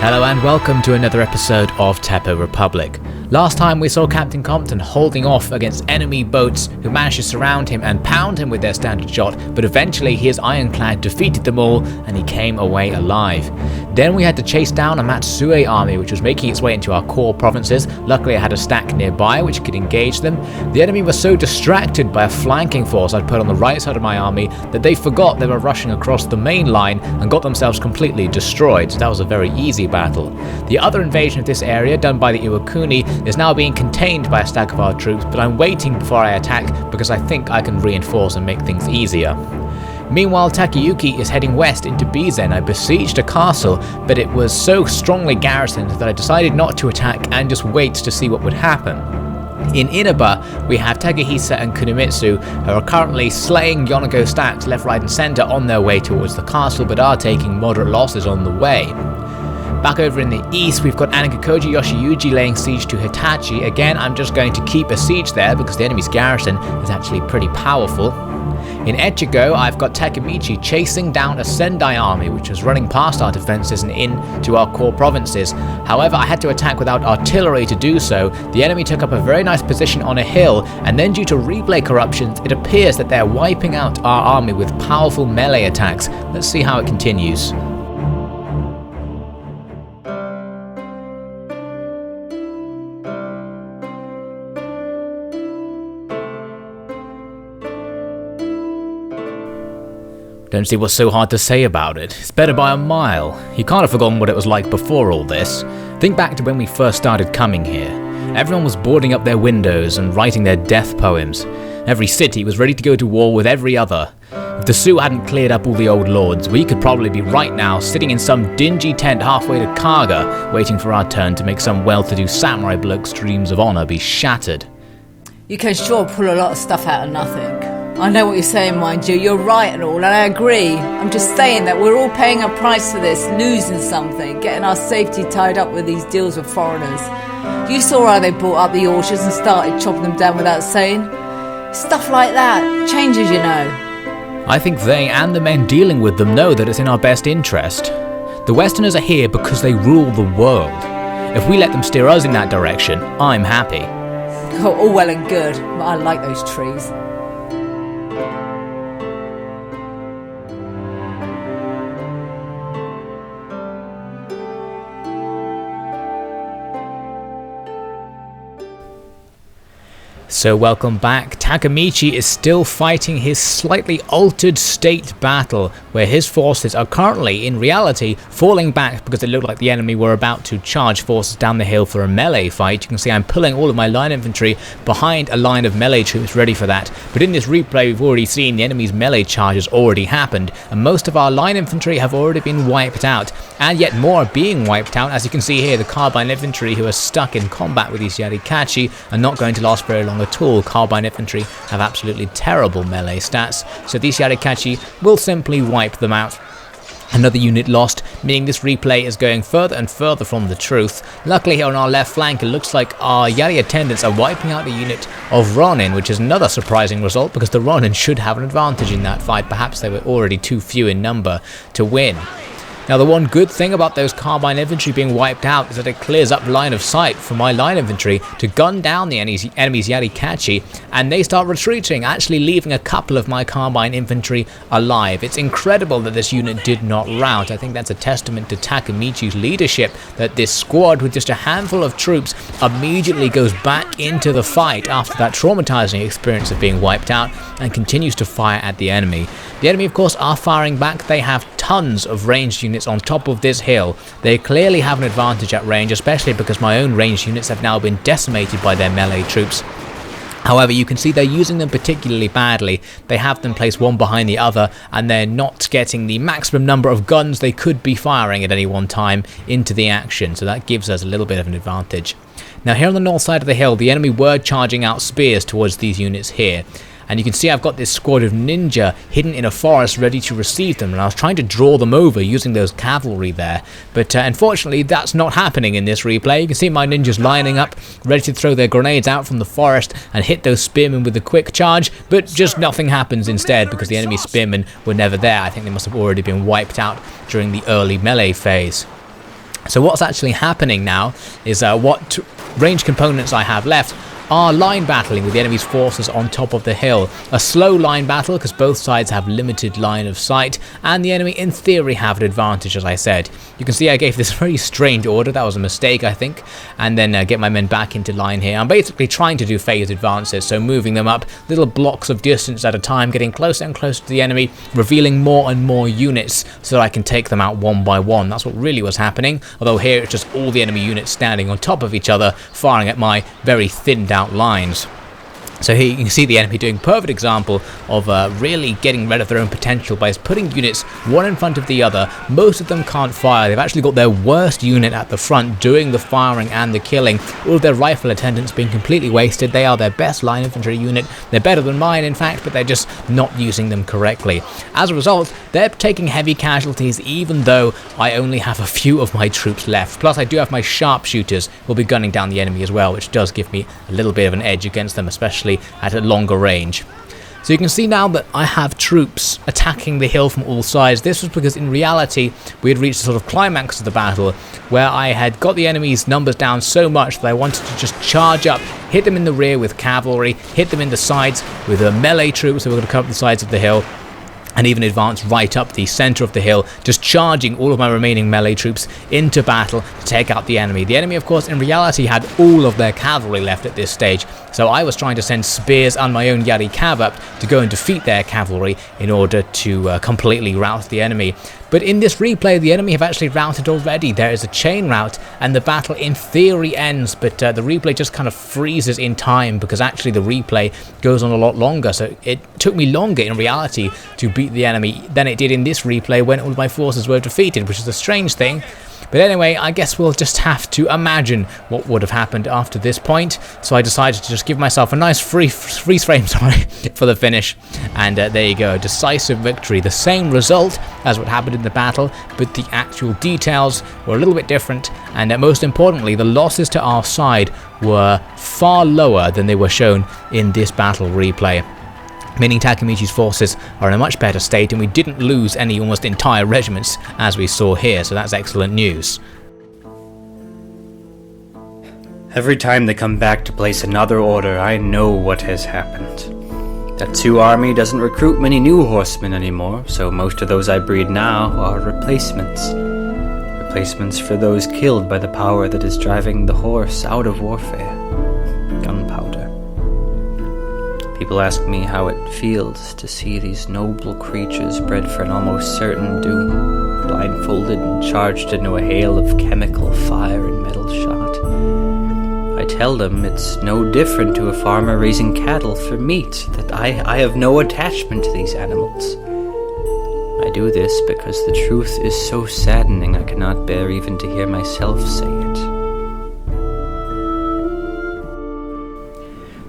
Hello and welcome to another episode of Teppou Republic. Last time we saw Captain Compton holding off against enemy boats who managed to surround him and pound him with their standard shot, but eventually his ironclad defeated them all and he came away alive. Then we had to chase down a Matsue army which was making its way into our core provinces. Luckily I had a stack nearby which could engage them. The enemy was so distracted by a flanking force I'd put on the right side of my army that they forgot they were rushing across the main line and got themselves completely destroyed, so that was a very easy battle. The other invasion of this area, done by the Iwakuni, is now being contained by a stack of our troops, but I'm waiting before I attack because I think I can reinforce and make things easier. Meanwhile, Takayuki is heading west into Bizen. I besieged a castle, but it was so strongly garrisoned that I decided not to attack and just wait to see what would happen. In Inaba, we have Takahisa and Kunimitsu, who are currently slaying Yonago stacks left, right and centre on their way towards the castle, but are taking moderate losses on the way. Back over in the east, we've got Anikakoji Yoshiuji laying siege to Hitachi. Again, I'm just going to keep a siege there because the enemy's garrison is actually pretty powerful. In Etchigo, I've got Takamichi chasing down a Sendai army which was running past our defences and into our core provinces. However, I had to attack without artillery to do so. The enemy took up a very nice position on a hill, and then due to replay corruptions, it appears that they're wiping out our army with powerful melee attacks. Let's see how it continues. Don't see what's so hard to say about it. It's better by a mile. You can't have forgotten what it was like before all this. Think back to when we first started coming here. Everyone was boarding up their windows and writing their death poems. Every city was ready to go to war with every other. If the Sioux hadn't cleared up all the old lords, we could probably be right now sitting in some dingy tent halfway to Kaga, waiting for our turn to make some well-to-do samurai bloke's dreams of honour be shattered. You can sure pull a lot of stuff out of nothing. I know what you're saying, mind you, you're right and all, and I agree. I'm just saying that we're all paying a price for this, losing something, getting our safety tied up with these deals with foreigners. You saw how they bought up the orchards and started chopping them down without saying? Stuff like that changes, you know. I think they and the men dealing with them know that it's in our best interest. The Westerners are here because they rule the world. If we let them steer us in that direction, I'm happy. Oh, all well and good, but I like those trees. So welcome back. Takamichi is still fighting his slightly altered state battle, where his forces are currently, in reality, falling back because it looked like the enemy were about to charge forces down the hill for a melee fight. You can see I'm pulling all of my line infantry behind a line of melee troops ready for that, but in this replay we've already seen the enemy's melee charges already happened, and most of our line infantry have already been wiped out, and yet more are being wiped out. As you can see here, the carbine infantry who are stuck in combat with these Yarikachi are not going to last very long at all. Carbine infantry have absolutely terrible melee stats, so these Yarikachi will simply wipe them out. Another unit lost, meaning this replay is going further and further from the truth. Luckily here on our left flank it looks like our Yari attendants are wiping out a unit of Ronin, which is another surprising result because the Ronin should have an advantage in that fight. Perhaps they were already too few in number to win. Now the one good thing about those carbine infantry being wiped out is that it clears up line of sight for my line infantry to gun down the enemy's Yarikachi, and they start retreating, actually leaving a couple of my carbine infantry alive. It's incredible that this unit did not rout. I think that's a testament to Takamichi's leadership, that this squad with just a handful of troops immediately goes back into the fight after that traumatizing experience of being wiped out and continues to fire at the enemy. The enemy of course are firing back. They have tons of ranged units on top of this hill. They clearly have an advantage at range, especially because my own ranged units have now been decimated by their melee troops. However, you can see they're using them particularly badly. They have them placed one behind the other, and they're not getting the maximum number of guns they could be firing at any one time into the action, so that gives us a little bit of an advantage. Now here on the north side of the hill, the enemy were charging out spears towards these units here. And you can see I've got this squad of ninja hidden in a forest ready to receive them, and I was trying to draw them over using those cavalry there, but unfortunately that's not happening in this replay. You can see my ninjas lining up, ready to throw their grenades out from the forest and hit those spearmen with a quick charge, but just nothing happens instead because the enemy spearmen were never there. I think they must have already been wiped out during the early melee phase. So what's actually happening now is what range components I have left are line battling with the enemy's forces on top of the hill. A slow line battle because both sides have limited line of sight, and the enemy in theory have an advantage, as I said. You can see I gave this very strange order, that was a mistake I think, and then get my men back into line here. I'm basically trying to do phased advances, so moving them up little blocks of distance at a time, getting closer and closer to the enemy, revealing more and more units so that I can take them out one by one. That's what really was happening, although here it's just all the enemy units standing on top of each other, firing at my very thinned out lines. So here you can see the enemy doing a perfect example of really getting rid of their own potential by putting units one in front of the other. Most of them can't fire. They've actually got their worst unit at the front doing the firing and the killing. All of their rifle attendants being completely wasted. They are their best line infantry unit. They're better than mine in fact, but they're just not using them correctly. As a result, they're taking heavy casualties even though I only have a few of my troops left. Plus I do have my sharpshooters who will be gunning down the enemy as well, which does give me a little bit of an edge against them, especially at a longer range. So you can see now that I have troops attacking the hill from all sides. This was because in reality we had reached the sort of climax of the battle where I had got the enemy's numbers down so much that I wanted to just charge up, hit them in the rear with cavalry, hit them in the sides with melee troops that were going to come up the sides of the hill, and even advance right up the centre of the hill, just charging all of my remaining melee troops into battle to take out the enemy. The enemy, of course, in reality had all of their cavalry left at this stage, so I was trying to send spears and my own Yari Cav up to go and defeat their cavalry in order to completely rout the enemy. But in this replay, the enemy have actually routed already. There is a chain rout, and the battle in theory ends, but the replay just kind of freezes in time because actually the replay goes on a lot longer. So it took me longer in reality to beat the enemy than it did in this replay when all of my forces were defeated, which is a strange thing. But anyway, I guess we'll just have to imagine what would have happened after this point. So I decided to just give myself a nice freeze frame for the finish. And there you go, decisive victory. The same result as what happened in the battle, but the actual details were a little bit different. And most importantly, the losses to our side were far lower than they were shown in this battle replay, meaning Takamichi's forces are in a much better state and we didn't lose any almost entire regiments as we saw here, so that's excellent news. Every time they come back to place another order, I know what has happened. That Tsu army doesn't recruit many new horsemen anymore, so most of those I breed now are replacements. Replacements for those killed by the power that is driving the horse out of warfare. Gunpowder. People ask me how it feels to see these noble creatures bred for an almost certain doom, blindfolded and charged into a hail of chemical fire and metal shot. I tell them it's no different to a farmer raising cattle for meat, that I have no attachment to these animals. I do this because the truth is so saddening I cannot bear even to hear myself say it.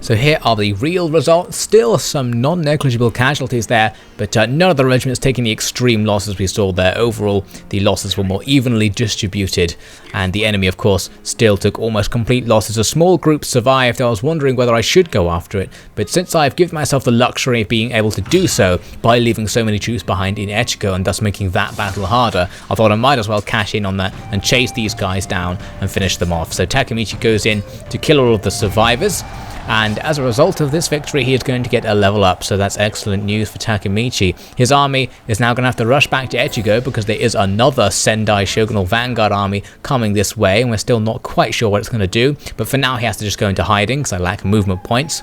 So here are the real results. Still some non-negligible casualties there, but none of the regiments taking the extreme losses we saw there. Overall, the losses were more evenly distributed, and the enemy, of course, still took almost complete losses. A small group survived. I was wondering whether I should go after it, but since I've given myself the luxury of being able to do so by leaving so many troops behind in Etchigo and thus making that battle harder, I thought I might as well cash in on that and chase these guys down and finish them off. So Takamichi goes in to kill all of the survivors, and as a result of this victory he is going to get a level up, so that's excellent news for Takamichi. His army is now going to have to rush back to Etchigo because there is another Sendai Shogunal Vanguard army coming this way, and we're still not quite sure what it's going to do, but for now he has to just go into hiding because I lack movement points.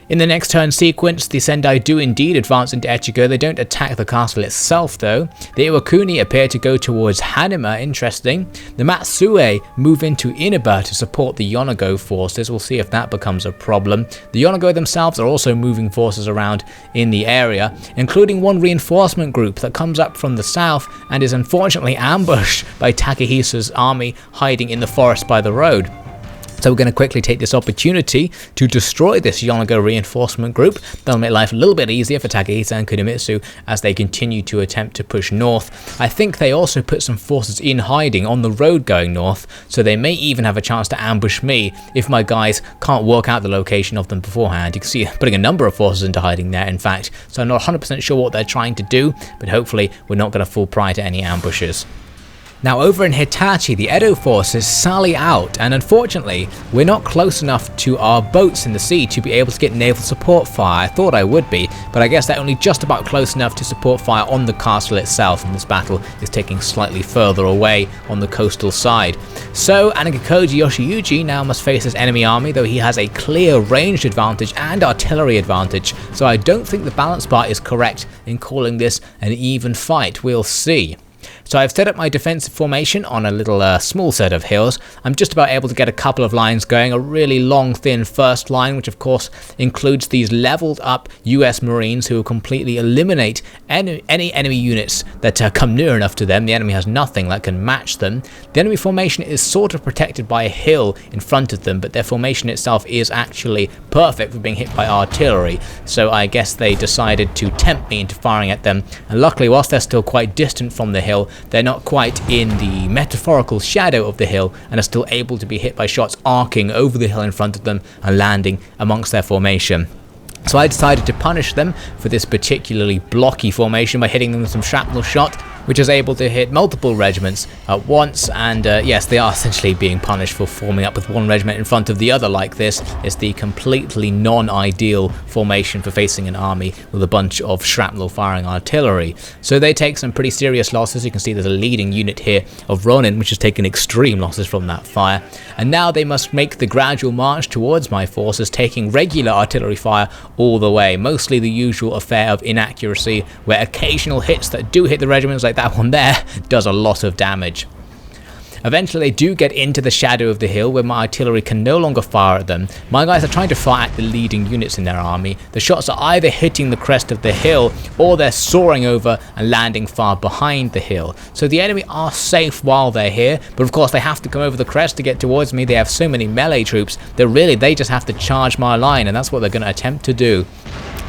In the next turn sequence, the Sendai do indeed advance into Etchigo. They don't attack the castle itself though. The Iwakuni appear to go towards Hanima, interesting. The Matsue move into Inaba to support the Yonago forces. We'll see if that becomes a problem. The Yonago themselves are also moving forces around in the area, including one reinforcement group that comes up from the south and is unfortunately ambushed by Takahisa's army hiding in the forest by the road. So we're going to quickly take this opportunity to destroy this Yonago reinforcement group. That'll make life a little bit easier for Takahisa and Kunimitsu as they continue to attempt to push north. I think they also put some forces in hiding on the road going north, so they may even have a chance to ambush me if my guys can't work out the location of them beforehand. You can see putting a number of forces into hiding there, in fact, so I'm not 100% sure what they're trying to do, but hopefully we're not going to fall prey to any ambushes. Now over in Hitachi, the Edo forces sally out, and unfortunately we're not close enough to our boats in the sea to be able to get naval support fire. I thought I would be, but I guess they're only just about close enough to support fire on the castle itself, and this battle is taking slightly further away on the coastal side. So Anagakoji Yoshiuji now must face this enemy army, though he has a clear ranged advantage and artillery advantage, so I don't think the balance bar is correct in calling this an even fight. We'll see. So I've set up my defensive formation on a little small set of hills. I'm just about able to get a couple of lines going, a really long thin first line, which of course includes these leveled up US Marines who will completely eliminate any enemy units that come near enough to them. The enemy has nothing that can match them. The enemy formation is sort of protected by a hill in front of them, but their formation itself is actually perfect for being hit by artillery, so I guess they decided to tempt me into firing at them, and luckily whilst they're still quite distant from the hill, they're not quite in the metaphorical shadow of the hill and are still able to be hit by shots arcing over the hill in front of them and landing amongst their formation. So I decided to punish them for this particularly blocky formation by hitting them with some shrapnel shot, which is able to hit multiple regiments at once, and yes, they are essentially being punished for forming up with one regiment in front of the other like this. It's the completely non-ideal formation for facing an army with a bunch of shrapnel firing artillery. So they take some pretty serious losses. You can see there's a leading unit here of Ronin which has taken extreme losses from that fire, and now they must make the gradual march towards my forces, taking regular artillery fire all the way, mostly the usual affair of inaccuracy, where occasional hits that do hit the regiments, like that one there, does a lot of damage. Eventually they do get into the shadow of the hill where my artillery can no longer fire at them. My guys are trying to fire at the leading units in their army. The shots are either hitting the crest of the hill or they're soaring over and landing far behind the hill. So the enemy are safe while they're here, but of course they have to come over the crest to get towards me. They have so many melee troops that really they just have to charge my line, and that's what they're going to attempt to do.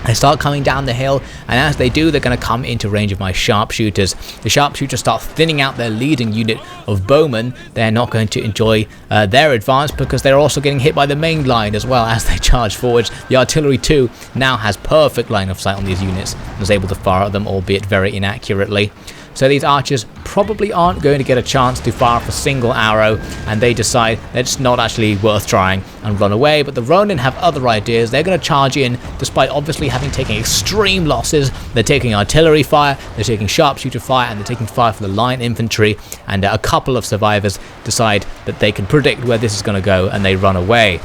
They start coming down the hill, and as they do, they're going to come into range of my sharpshooters. The sharpshooters start thinning out their leading unit of bowmen. They're not going to enjoy their advance because they're also getting hit by the main line as well as they charge forwards. The artillery too now has perfect line of sight on these units and is able to fire at them, albeit very inaccurately. So these archers probably aren't going to get a chance to fire off a single arrow, and they decide that it's not actually worth trying and run away. But the Ronin have other ideas. They're going to charge in despite obviously having taken extreme losses. They're taking artillery fire, they're taking sharpshooter fire, and they're taking fire for the line infantry, and a couple of survivors decide that they can predict where this is going to go and they run away.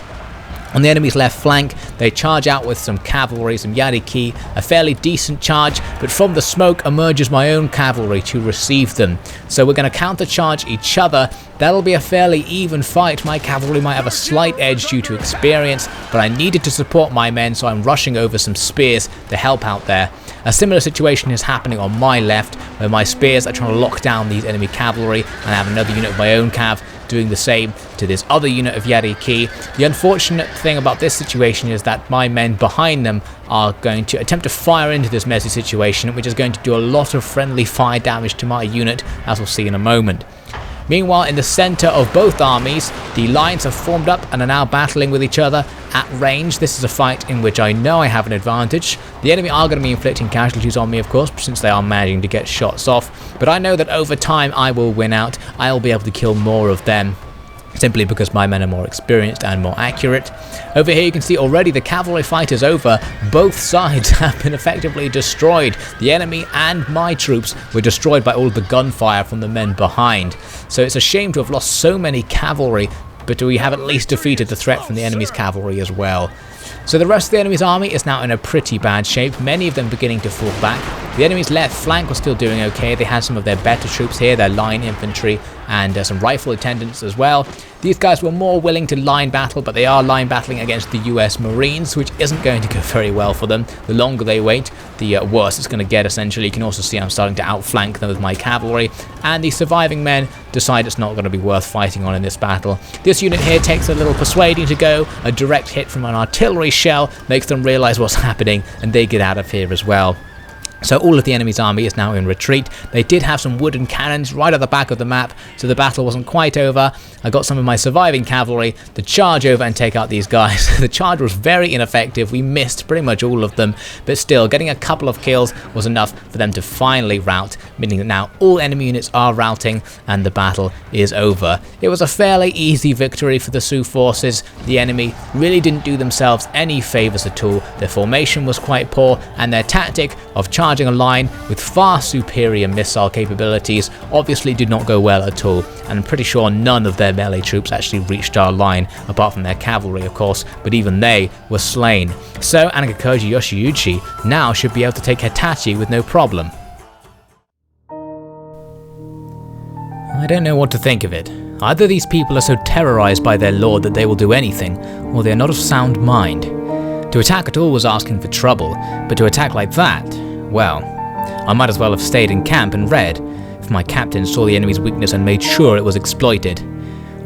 On the enemy's left flank, they charge out with some cavalry, some Yariki, a fairly decent charge, but from the smoke emerges my own cavalry to receive them. So we're going to countercharge each other. That'll be a fairly even fight. My cavalry might have a slight edge due to experience, but I needed to support my men, so I'm rushing over some spears to help out there. A similar situation is happening on my left, where my spears are trying to lock down these enemy cavalry, and I have another unit of my own cav doing the same to this other unit of Yariki. The unfortunate thing about this situation is that my men behind them are going to attempt to fire into this messy situation, which is going to do a lot of friendly fire damage to my unit, as we'll see in a moment. Meanwhile, in the centre of both armies, the lines have formed up and are now battling with each other at range. This is a fight in which I know I have an advantage. The enemy are going to be inflicting casualties on me, of course, since they are managing to get shots off, but I know that over time I will win out. I'll be able to kill more of them, simply because my men are more experienced and more accurate. Over here you can see already the cavalry fight is over. Both sides have been effectively destroyed. The enemy and my troops were destroyed by all of the gunfire from the men behind. So it's a shame to have lost so many cavalry, but we have at least defeated the threat from the enemy's cavalry as well. So the rest of the enemy's army is now in a pretty bad shape, many of them beginning to fall back. The enemy's left flank was still doing okay. They had some of their better troops here, their line infantry, and some rifle attendants as well. These guys were more willing to line battle, but they are line battling against the US Marines, which isn't going to go very well for them. The longer they wait, the worse it's going to get, essentially. You can also see I'm starting to outflank them with my cavalry, and the surviving men decide it's not going to be worth fighting on in this battle. This unit here takes a little persuading to go. A direct hit from an artillery shell makes them realize what's happening, and they get out of here as well. So all of the enemy's army is now in retreat. They did have some wooden cannons right at the back of the map, so the battle wasn't quite over. I got some of my surviving cavalry to charge over and take out these guys. The charge was very ineffective. We missed pretty much all of them, but still, getting a couple of kills was enough for them to finally rout, meaning that now all enemy units are routing and the battle is over. It was a fairly easy victory for the Sioux forces. The enemy really didn't do themselves any favours at all. Their formation was quite poor, and their tactic of charging a line with far superior missile capabilities obviously did not go well at all, and I'm pretty sure none of their melee troops actually reached our line, apart from their cavalry of course, but even they were slain. So Anagakoji Yoshiuji now should be able to take Hitachi with no problem. I don't know what to think of it. Either these people are so terrorized by their lord that they will do anything, or they are not of sound mind. To attack at all was asking for trouble, but to attack like that, well, I might as well have stayed in camp and read, if my captain saw the enemy's weakness and made sure it was exploited.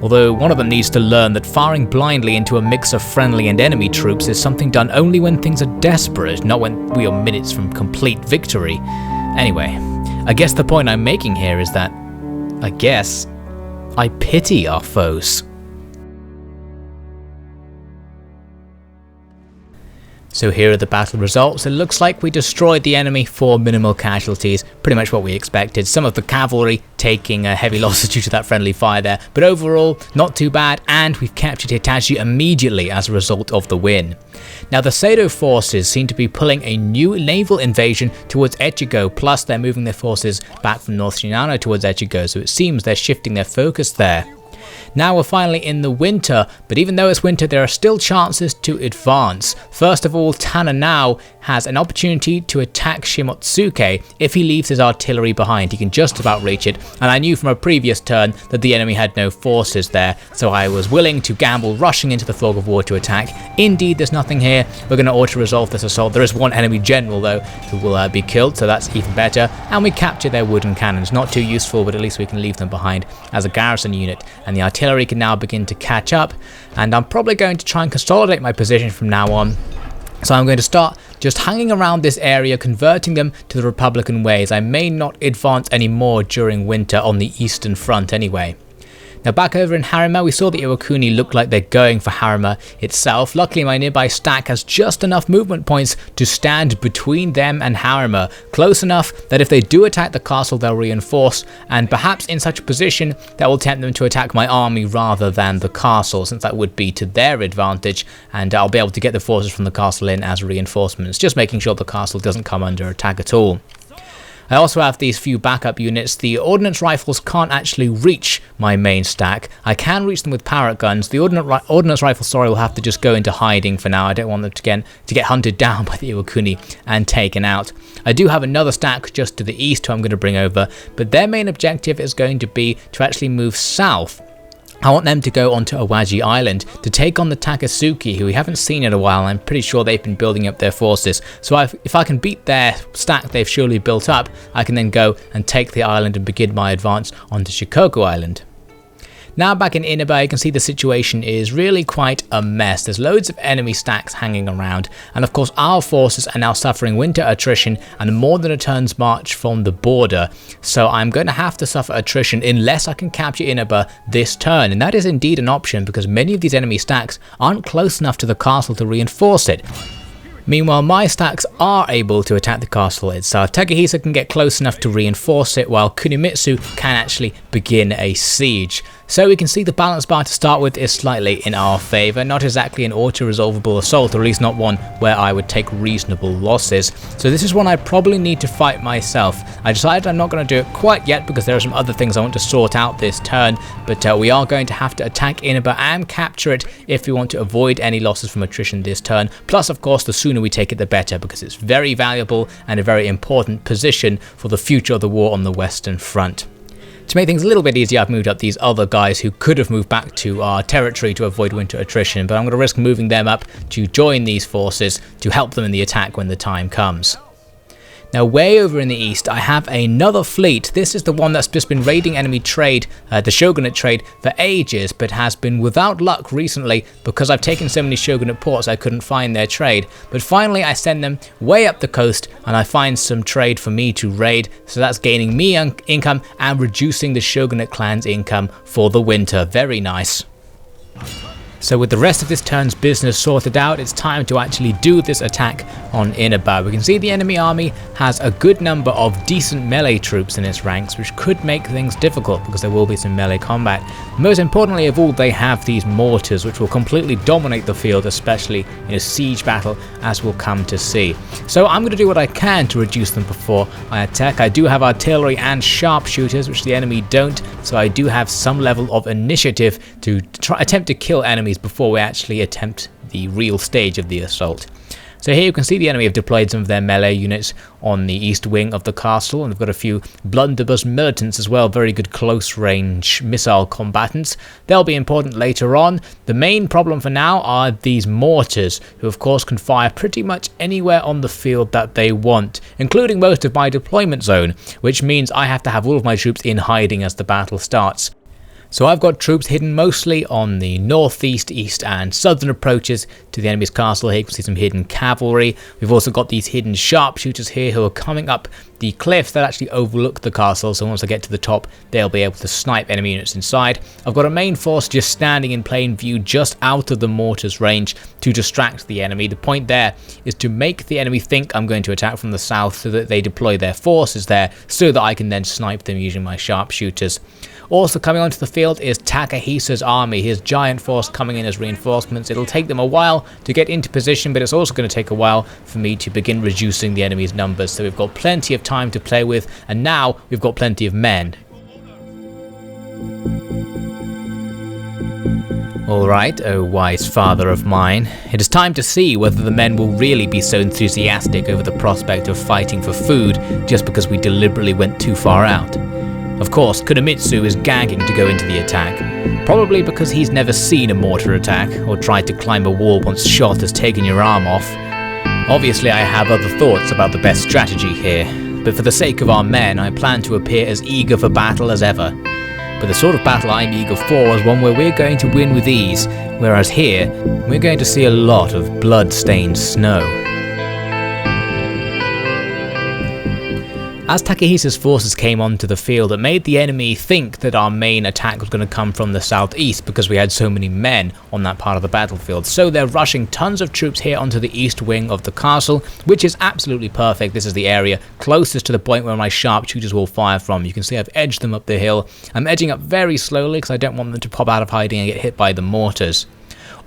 Although one of them needs to learn that firing blindly into a mix of friendly and enemy troops is something done only when things are desperate, not when we are minutes from complete victory. Anyway, I guess the point I'm making here is that, I pity our foes. So here are the battle results. It looks like we destroyed the enemy for minimal casualties, pretty much what we expected. Some of the cavalry taking heavy losses due to that friendly fire there, but overall not too bad, and we've captured Hitachi immediately as a result of the win. Now the Sado forces seem to be pulling a new naval invasion towards Etchigo, plus they're moving their forces back from North Shinano towards Etchigo, so it seems they're shifting their focus there. Now we're finally in the winter, but even though it's winter, there are still chances to advance. First of all, Tananao has an opportunity to attack Shimotsuke. If he leaves his artillery behind, he can just about reach it, and I knew from a previous turn that the enemy had no forces there, so I was willing to gamble rushing into the fog of war to attack. Indeed, there's nothing here. We're going to auto-resolve this assault. There is one enemy general though who will be killed, so that's even better, and we capture their wooden cannons. Not too useful, but at least we can leave them behind as a garrison unit, and the artillery can now begin to catch up, and I'm probably going to try and consolidate my position from now on. So I'm going to start just hanging around this area, converting them to the Republican ways. I may not advance anymore during winter on the Eastern Front anyway. Now back over in Harima, we saw the Iwakuni look like they're going for Harima itself. Luckily my nearby stack has just enough movement points to stand between them and Harima, close enough that if they do attack the castle they'll reinforce, and perhaps in such a position that will tempt them to attack my army rather than the castle, since that would be to their advantage, and I'll be able to get the forces from the castle in as reinforcements, just making sure the castle doesn't come under attack at all. I also have these few backup units. The ordnance rifles can't actually reach my main stack. I can reach them with parrot guns. The ordnance rifles, will have to just go into hiding for now. I don't want them to get hunted down by the Iwakuni and taken out. I do have another stack just to the east who I'm going to bring over, but their main objective is going to be to actually move south. I want them to go onto Awaji Island to take on the Takasuki, who we haven't seen in a while. I'm pretty sure they've been building up their forces. So if I can beat their stack they've surely built up, I can then go and take the island and begin my advance onto Shikoku Island. Now back in Inaba, you can see the situation is really quite a mess. There's loads of enemy stacks hanging around, and of course our forces are now suffering winter attrition and more than a turn's march from the border. So I'm going to have to suffer attrition unless I can capture Inaba this turn, and that is indeed an option because many of these enemy stacks aren't close enough to the castle to reinforce it. Meanwhile, my stacks are able to attack the castle itself. Takahisa can get close enough to reinforce it, while Kunimitsu can actually begin a siege. So we can see the balance bar to start with is slightly in our favour, not exactly an auto-resolvable assault, or at least not one where I would take reasonable losses. So this is one I probably need to fight myself. I decided I'm not going to do it quite yet because there are some other things I want to sort out this turn, but we are going to have to attack Inaba and capture it if we want to avoid any losses from attrition this turn. Plus, of course, the sooner we take it the better, because it's very valuable and a very important position for the future of the war on the Western Front. To make things a little bit easier, I've moved up these other guys who could have moved back to our territory to avoid winter attrition, but I'm going to risk moving them up to join these forces to help them in the attack when the time comes. Now way over in the east I have another fleet. This is the one that's just been raiding enemy trade, the Shogunate trade, for ages, but has been without luck recently because I've taken so many Shogunate ports I couldn't find their trade. But finally I send them way up the coast and I find some trade for me to raid, so that's gaining me income and reducing the Shogunate clan's income for the winter. Very nice. So with the rest of this turn's business sorted out, it's time to actually do this attack on Inaba. We can see the enemy army has a good number of decent melee troops in its ranks, which could make things difficult because there will be some melee combat. Most importantly of all, they have these mortars, which will completely dominate the field, especially in a siege battle, as we'll come to see. So I'm going to do what I can to reduce them before I attack. I do have artillery and sharpshooters, which the enemy don't, so I do have some level of initiative to attempt to kill enemies before we actually attempt the real stage of the assault. So here you can see the enemy have deployed some of their melee units on the east wing of the castle, and they've got a few blunderbuss militants as well, very good close range missile combatants. They'll be important later on. The main problem for now are these mortars, who of course can fire pretty much anywhere on the field that they want, including most of my deployment zone, which means I have to have all of my troops in hiding as the battle starts. So I've got troops hidden mostly on the northeast, east and southern approaches to the enemy's castle. Here you can see some hidden cavalry. We've also got these hidden sharpshooters here who are coming up the cliffs that actually overlook the castle, so once I get to the top they'll be able to snipe enemy units inside. I've got a main force just standing in plain view just out of the mortar's range to distract the enemy. The point there is to make the enemy think I'm going to attack from the south so that they deploy their forces there so that I can then snipe them using my sharpshooters. Also coming onto the field is Takahisa's army, his giant force coming in as reinforcements. It'll take them a while to get into position, but it's also going to take a while for me to begin reducing the enemy's numbers. So we've got plenty of time to play with, and now we've got plenty of men. Alright, oh wise father of mine, it is time to see whether the men will really be so enthusiastic over the prospect of fighting for food just because we deliberately went too far out. Of course, Kunimitsu is gagging to go into the attack, probably because he's never seen a mortar attack or tried to climb a wall once shot has taken your arm off. Obviously I have other thoughts about the best strategy here, but for the sake of our men I plan to appear as eager for battle as ever. But the sort of battle I'm eager for is one where we're going to win with ease, whereas here we're going to see a lot of blood-stained snow. As Takahisa's forces came onto the field, it made the enemy think that our main attack was going to come from the southeast because we had so many men on that part of the battlefield. So they're rushing tons of troops here onto the east wing of the castle, which is absolutely perfect. This is the area closest to the point where my sharpshooters will fire from. You can see I've edged them up the hill. I'm edging up very slowly because I don't want them to pop out of hiding and get hit by the mortars.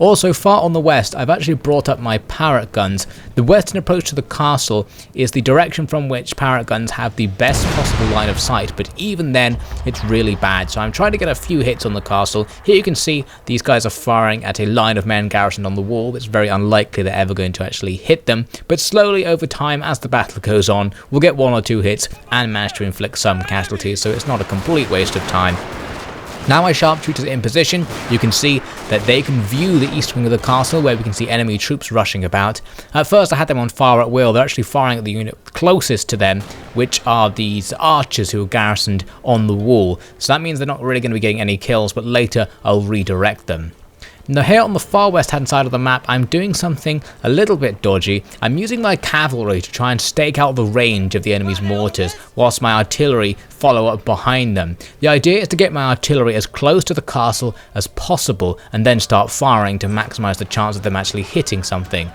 Also, far on the west, I've actually brought up my parrot guns. The western approach to the castle is the direction from which parrot guns have the best possible line of sight, but even then, it's really bad. So I'm trying to get a few hits on the castle. Here you can see these guys are firing at a line of men garrisoned on the wall. It's very unlikely they're ever going to actually hit them, but slowly over time, as the battle goes on, we'll get one or two hits and manage to inflict some casualties, so it's not a complete waste of time. Now my sharpshooters are in position, you can see that they can view the east wing of the castle where we can see enemy troops rushing about. At first I had them on fire at will. They're actually firing at the unit closest to them, which are these archers who are garrisoned on the wall. So that means they're not really going to be getting any kills, but later I'll redirect them. Now here on the far west hand side of the map, I'm doing something a little bit dodgy. I'm using my cavalry to try and stake out the range of the enemy's mortars, whilst my artillery follow up behind them. The idea is to get my artillery as close to the castle as possible and then start firing to maximise the chance of them actually hitting something.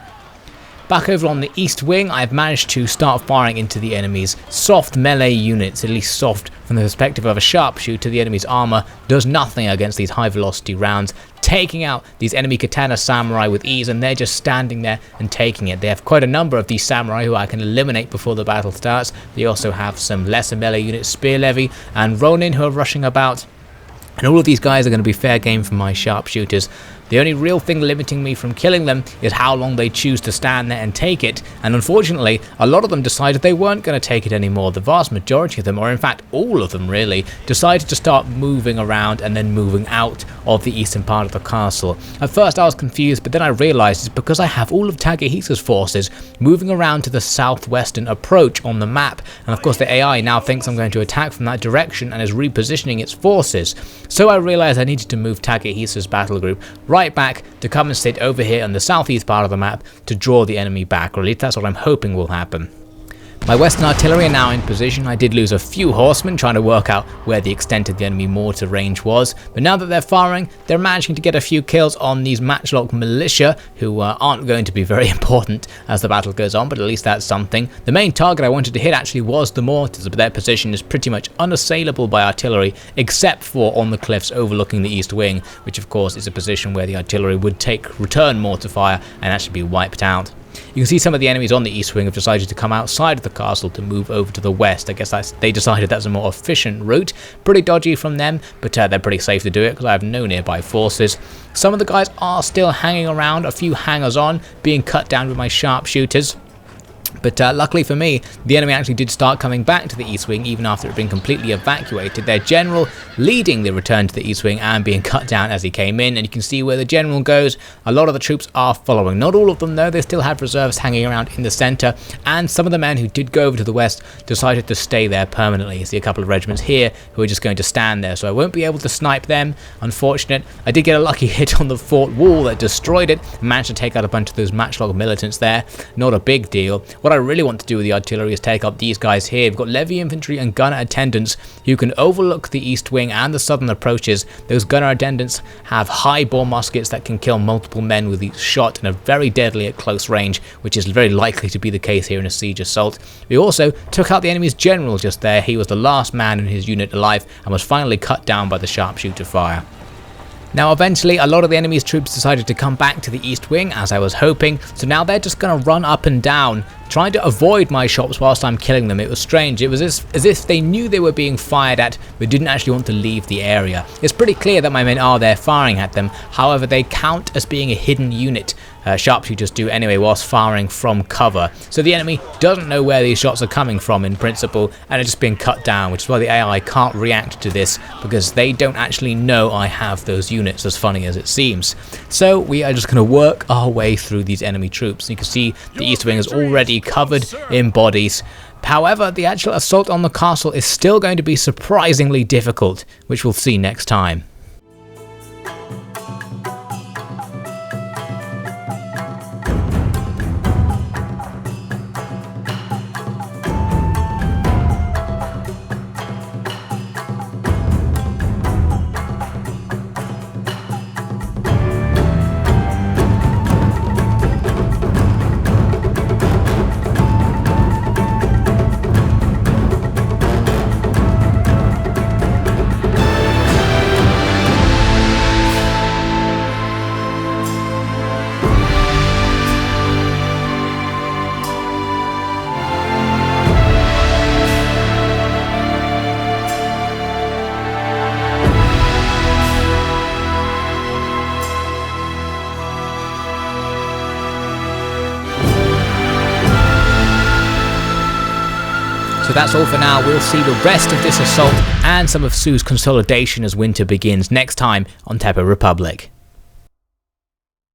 Back over on the east wing, I've managed to start firing into the enemy's soft melee units, at least soft from the perspective of a sharpshooter. The enemy's armour does nothing against these high velocity rounds, taking out these enemy katana samurai with ease, and they're just standing there and taking it. They have quite a number of these samurai who I can eliminate before the battle starts. They also have some lesser melee units, spear levy and ronin, who are rushing about. And all of these guys are going to be fair game for my sharpshooters. The only real thing limiting me from killing them is how long they choose to stand there and take it, and unfortunately a lot of them decided they weren't going to take it anymore. The vast majority of them, or in fact all of them really, decided to start moving around and then moving out of the eastern part of the castle. At first I was confused, but then I realised it's because I have all of Takahisa's forces moving around to the southwestern approach on the map, and of course the AI now thinks I'm going to attack from that direction and is repositioning its forces. So I realised I needed to move Takahisa's battle group right back to come and sit over here on the southeast part of the map to draw the enemy back, or at least that's what I'm hoping will happen. My western artillery are now in position. I did lose a few horsemen trying to work out where the extent of the enemy mortar range was, but now that they're firing, they're managing to get a few kills on these matchlock militia, who aren't going to be very important as the battle goes on, but at least that's something. The main target I wanted to hit actually was the mortars, but their position is pretty much unassailable by artillery, except for on the cliffs overlooking the east wing, which of course is a position where the artillery would take return mortar fire and actually be wiped out. You can see some of the enemies on the east wing have decided to come outside of the castle to move over to the west. I guess they decided that's a more efficient route. Pretty dodgy from them, but they're pretty safe to do it because I have no nearby forces. Some of the guys are still hanging around, a few hangers on, being cut down with my sharpshooters. But luckily for me, the enemy actually did start coming back to the east wing even after it had been completely evacuated. Their general leading the return to the east wing and being cut down as he came in, and you can see where the general goes. A lot of the troops are following. Not all of them though, they still have reserves hanging around in the centre, and some of the men who did go over to the west decided to stay there permanently. You see a couple of regiments here who are just going to stand there, so I won't be able to snipe them. Unfortunate. I did get a lucky hit on the fort wall that destroyed it, managed to take out a bunch of those matchlock militants there. Not a big deal. What I really want to do with the artillery is take up these guys here. We've got levy infantry and gunner attendants who can overlook the east wing and the southern approaches. Those gunner attendants have high bore muskets that can kill multiple men with each shot and are very deadly at close range, which is very likely to be the case here in a siege assault. We also took out the enemy's general just there. He was the last man in his unit alive and was finally cut down by the sharpshooter fire. Now eventually a lot of the enemy's troops decided to come back to the east wing as I was hoping, so now they're just going to run up and down trying to avoid my shots whilst I'm killing them. It was strange. It was as if they knew they were being fired at but didn't actually want to leave the area. It's pretty clear that my men are there firing at them, however they count as being a hidden unit. Sharpshooters do anyway whilst firing from cover, so the enemy doesn't know where these shots are coming from in principle, and are just being cut down, which is why the AI can't react to this because they don't actually know I have those units, as funny as it seems. So we are just going to work our way through these enemy troops. You can see the east wing is already covered in bodies. However, the actual assault on the castle is still going to be surprisingly difficult, which we'll see next time. So that's all for now. We'll see the rest of this assault and some of Su's consolidation as winter begins next time on Teppou Republic.